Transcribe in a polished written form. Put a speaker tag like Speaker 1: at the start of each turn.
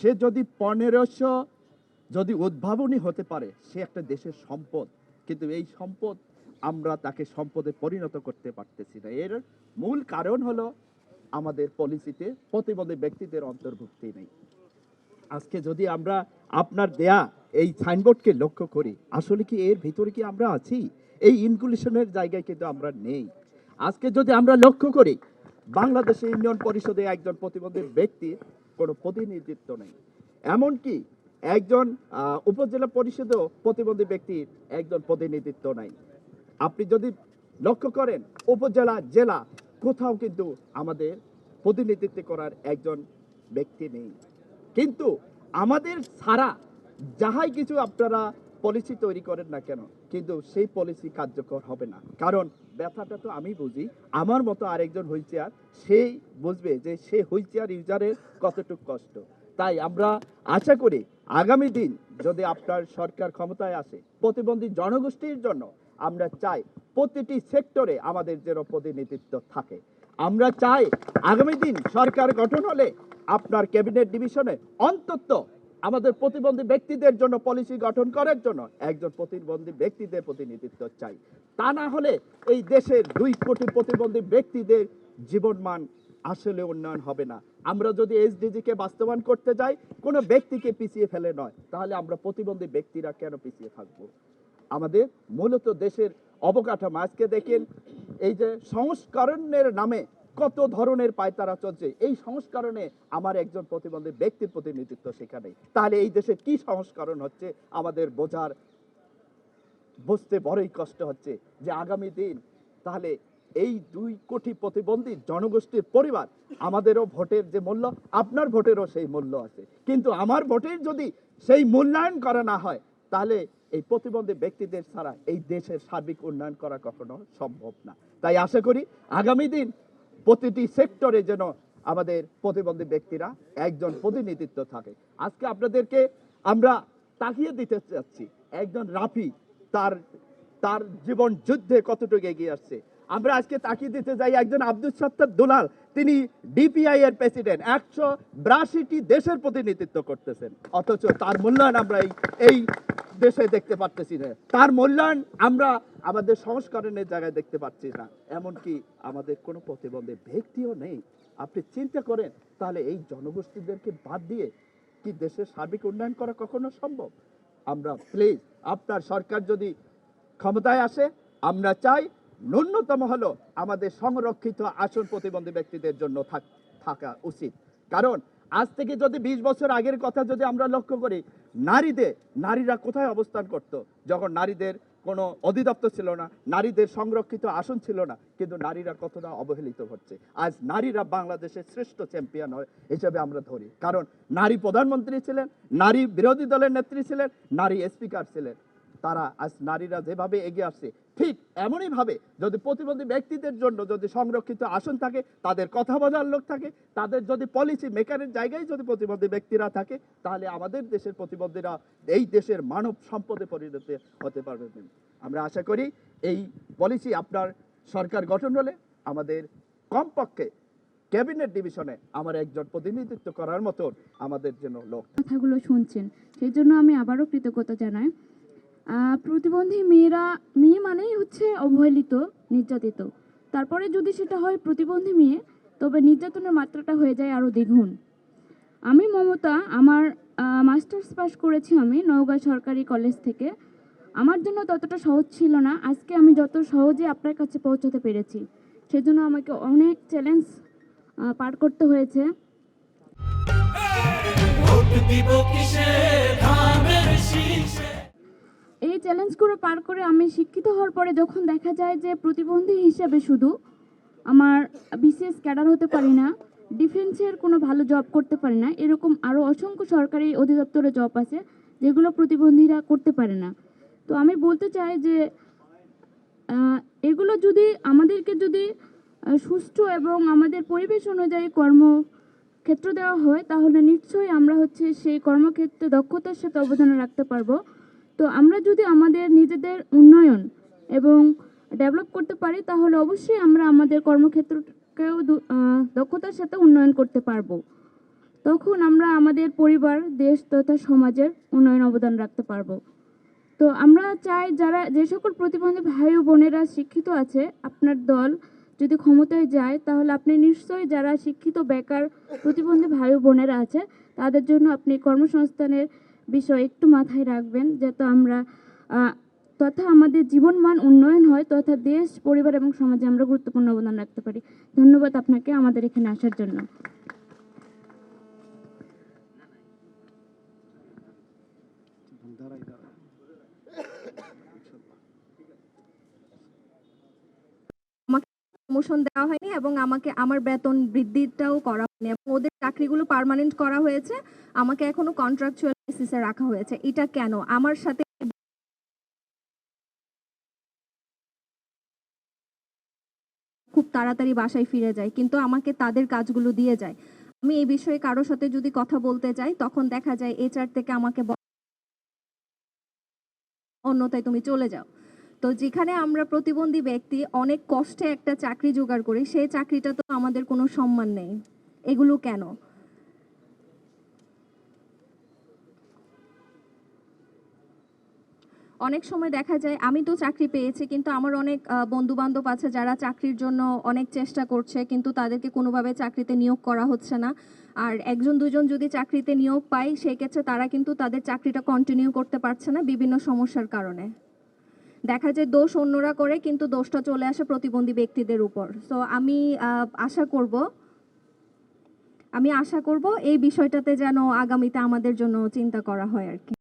Speaker 1: সে যদি 1500 যদি উদ্ভাবনী হতে পারে, সে একটা দেশের সম্পদ। কিন্তু এই সম্পদ আমরা তাকে সম্পদে পরিণত করতে পারতেছি না। এর মূল কারণ হলো আমাদের পলিসিতে প্রতিবন্ধী ব্যক্তিদের অন্তর্ভুক্তি নেই। আজকে যদি আমরা আপনার দেয়া এই সাইনবোর্ডকে লক্ষ্য করি, আসলে কি এর ভিতরে কি আমরা আছি? এই ইনক্লুশনের জায়গায় কিন্তু আমরা নেই। আজকে যদি আমরা লক্ষ্য করি, বাংলাদেশে ইউনিয়ন পরিষদে একজন প্রতিবন্ধী ব্যক্তির কোনো প্রতিনিধিত্ব নেই। এমনকি একজন উপজেলা পরিষদেও প্রতিবন্ধী ব্যক্তির একজন প্রতিনিধিত্ব নাই। আপনি যদি লক্ষ্য করেন, উপজেলা, জেলা কোথাও কিন্তু আমাদের প্রতিনিধিত্ব করার একজন ব্যক্তি নেই। কিন্তু আমাদের ছাড়া যাহাই কিছু আপনারা পলিসি তৈরি করেন না কেন, কিন্তু সেই পলিসি কার্যকর হবে না। কারণ ব্যথাটা তো আমি বুঝি, আমার মতো আরেকজন হুইল চেয়ার সেই বুঝবে যে সে হুইল চেয়ার ইউজারের কতটুকু কষ্ট। তাই আমরা আশা করি আগামী দিন যদি আপনার সরকার ক্ষমতায় আসে, প্রতিবন্ধী জনগোষ্ঠীর জন্য আমরা চাই প্রতিটি সেক্টরে আমাদের যেন প্রতিনিধিত্ব থাকে। আমরা চাই আগামী দিন সরকার গঠন হলে আপনার ক্যাবিনেট ডিভিশনে অন্তত আমাদের প্রতিবন্ধী ব্যক্তিদের জন্য পলিসি গঠন করার জন্য একজন প্রতিবন্ধী ব্যক্তিদের প্রতিনিধিত্ব চাই। তা না হলে এই দেশের 2 কোটি প্রতিবন্ধী ব্যক্তিদের জীবনমান আসলে উন্নয়ন হবে না। আমরা যদি এসডিজি কে বাস্তবায়ন করতে যাই, কোনো ব্যক্তিকে পিছিয়ে ফেলে নয়, তাহলে আমরা প্রতিবন্ধী ব্যক্তিরা কেন পিছিয়ে থাকবো? আমাদের মূলত দেশের অবকাঠামো আজকে দেখেন, এই যে সংস্করণের নামে কত ধরনের পায়তারা চলছে। এই সংস্করণে আমার একজন প্রতিবন্ধী ব্যক্তির প্রতিনিধিত্ব সেখানে, তাহলে এই দেশে কি সংস্করণ হচ্ছে আমাদের বুঝতে বড়ই কষ্ট হচ্ছে যে আগামী দিন তাহলে এই 2 কোটি প্রতিবন্ধী জনগোষ্ঠীর পরিবার, আমাদেরও ভোটের যে মূল্য, আপনার ভোটেরও সেই মূল্য আছে, কিন্তু আমার ভোটের যদি সেই মূল্যায়ন করা না হয়, তাহলে এই প্রতিবন্ধী ব্যক্তিদের ছাড়া এই দেশের সার্বিক উন্নয়ন করা কখনো সম্ভব না। তাই আশা করি আগামী দিন প্রতিটি সেক্টরে যেন আমাদের প্রতিবন্ধী ব্যক্তিরা একজন প্রতিনিধিত্ব থাকে। আজকে আপনাদেরকে আমরা তাকিয়ে দিতে চাচ্ছি একজন রাফি, তার তার জীবন যুদ্ধে কতটুকু এগিয়ে আসছে। আমরা আজকে তাকিয়ে দিতে যাই একজন আব্দুল সত্তার দুলাল, তিনি ডিপিআই এর প্রেসিডেন্ট, 182টি দেশের প্রতিনিধিত্ব করতেছেন, অথচ তার মূল্যায়ন আমরা এই দেশে দেখতে পারতেছি না। তার মূল্যায়ন আমরা আমাদের সংস্করণের জায়গায় দেখতে পাচ্ছি না। এমনকি আমাদের কোনো প্রতিবন্ধী ব্যক্তিও নেই। আপনি চিন্তা করেন, তাহলে এই জনগোষ্ঠীদেরকে বাদ দিয়ে কি দেশের সার্বিক উন্নয়ন করা কখনো সম্ভব? আমরা প্লিজ, আপনার সরকার যদি ক্ষমতায় আসে, আমরা চাই ন্যূনতম হলো আমাদের সংরক্ষিত আসন প্রতিবন্ধী ব্যক্তিদের জন্য থাকা উচিত। কারণ আজ থেকে যদি 20 বছর আগের কথা যদি আমরা লক্ষ্য করি, নারীরা কোথায় অবস্থান করত? যখন নারীদের কোনো অধিদপ্তর ছিল না, নারীদের সংরক্ষিত আসন ছিল না, কিন্তু নারীরা কতটা অবহেলিত হচ্ছে। আজ নারীরা বাংলাদেশের শ্রেষ্ঠ চ্যাম্পিয়ন হিসেবে আমরা ধরি, কারণ নারী প্রধানমন্ত্রী ছিলেন, নারী বিরোধী দলের নেত্রী ছিলেন, নারী স্পিকার ছিলেন। তারা আজ নারীরা যেভাবে এগিয়ে আসছে, ঠিক এমনই ভাবে যদি প্রতিবন্ধী ব্যক্তিদের জন্য যদি সংরক্ষিত আসন থাকে, তাদের কথা বলার লোক থাকে, তাদের যদি পলিসি মেকারের জায়গায় যদি প্রতিবন্ধী ব্যক্তিরা থাকে, তাহলে আমাদের দেশের প্রতিবন্ধীরা এই দেশের মানব সম্পদে পরিণত হতে পারবেন। আমরা আশা করি এই পলিসি আপনার সরকার গঠন হলে আমাদের কমপক্ষে ক্যাবিনেট ডিভিশনে আমার একজন প্রতিনিধিত্ব করার মতো আমাদের জন্য লোক।
Speaker 2: কথাগুলো শুনছেন, সেই জন্য আমি আবারও কৃতজ্ঞতা জানাই। প্রতিবন্ধী মেয়ে মানেই হচ্ছে অবহেলিত, নির্যাতিত। তারপরে যদি সেটা হয় প্রতিবন্ধী মেয়ে, তবে নির্যাতনের মাত্রাটা হয়ে যায় আরও দ্বিগুণ। আমি মমতা, আমার মাস্টার্স পাস করেছি আমি নওগাঁ সরকারি কলেজ থেকে। আমার জন্য ততটা সহজ ছিল না আজকে আমি যত সহজে আপনার কাছে পৌঁছাতে পেরেছি। সেজন্য আমাকে অনেক চ্যালেঞ্জ পার করতে হয়েছে। এই চ্যালেঞ্জগুলো পার করে আমি শিক্ষিত হওয়ার পরে যখন দেখা যায় যে প্রতিবন্ধী হিসেবে শুধু আমার বিসিএস ক্যাডার হতে পারি না, ডিফেন্সের কোনো ভালো জব করতে পারি না, এরকম আরও অসংখ্য সরকারি অধিদপ্তরে জব আছে যেগুলো প্রতিবন্ধীরা করতে পারে না। তো আমি বলতে চাই যে এগুলো যদি আমাদেরকে যদি সুষ্ঠু এবং আমাদের পরিবেশ অনুযায়ী কর্মক্ষেত্র দেওয়া হয়, তাহলে নিশ্চয়ই আমরা হচ্ছে সেই কর্মক্ষেত্রে দক্ষতার সাথে অবদান রাখতে পারবো। তো আমরা যদি আমাদের নিজেদের উন্নয়ন এবং ডেভেলপ করতে পারি, তাহলে অবশ্যই আমরা আমাদের কর্মক্ষেত্রকেও দক্ষতার সাথে উন্নয়ন করতে পারবো। তখন আমরা আমাদের পরিবার, দেশ তথা সমাজের উন্নয়নে অবদান রাখতে পারবো। তো আমরা চাই যারা যে সকল প্রতিবন্ধী ভাই ও বোনেরা শিক্ষিত আছে, আপনার দল যদি ক্ষমতায় যায় তাহলে আপনি নিশ্চয়ই যারা শিক্ষিত বেকার প্রতিবন্ধী ভাই ও বোনেরা আছে তাদের জন্য আপনি কর্মসংস্থানের বিষয় একটু মাথায় রাখবেন, যাতে আমরা তথা আমাদের জীবনমান উন্নয়ন হয়, তথা দেশ, পরিবার এবং সমাজে আমরা গুরুত্বপূর্ণ অবদান রাখতে পারি। ধন্যবাদ আপনাকে আমাদের এখানে আসার জন্য।
Speaker 3: প্রমোশন দেওয়া হয়নি এবং আমাকে আমার বেতন বৃদ্ধিটাও করা হয়নি এবং ওদের চাকরিগুলো পার্মানেন্ট করা হয়েছে, আমাকে এখনো কন্ট্রাকচুয়াল বেসিসে রাখা হয়েছে। এটা কেন? আমার সাথে খুব তাড়াতাড়ি বাসায় ফিরে যায়, কিন্তু আমাকে তাদের কাজগুলো দিয়ে যায়। আমি এই বিষয়ে কারোর সাথে যদি কথা বলতে যাই তখন দেখা যায় এইচআর থেকে আমাকে অন্যথায় তুমি চলে যাও। তো যেখানে আমরা প্রতিবন্ধী ব্যক্তি অনেক কষ্টে একটা চাকরি জোগাড় করি, সেই চাকরিটা তো আমাদের কোনো সম্মান নেই। এগুলো কেন? অনেক সময় দেখা যায় আমি তো চাকরি পেয়েছি, কিন্তু আমার অনেক বন্ধু বান্ধব আছে যারা চাকরির জন্য অনেক চেষ্টা করছে, কিন্তু তাদেরকে কোনোভাবে চাকরিতে নিয়োগ করা হচ্ছে না। আর একজন দুজন যদি চাকরিতে নিয়োগ পায় সেক্ষেত্রে তারা কিন্তু তাদের চাকরিটা কন্টিনিউ করতে পারছে না বিভিন্ন সমস্যার কারণে। দেখা যায় দোষ অন্যরা করে, কিন্তু দোষটা চলে আসে প্রতিবন্ধী ব্যক্তিদের উপর। সো আমি আশা করব এই বিষয়টাতে যেন আগামীতে আমাদের জন্য চিন্তা করা হয় আর কি।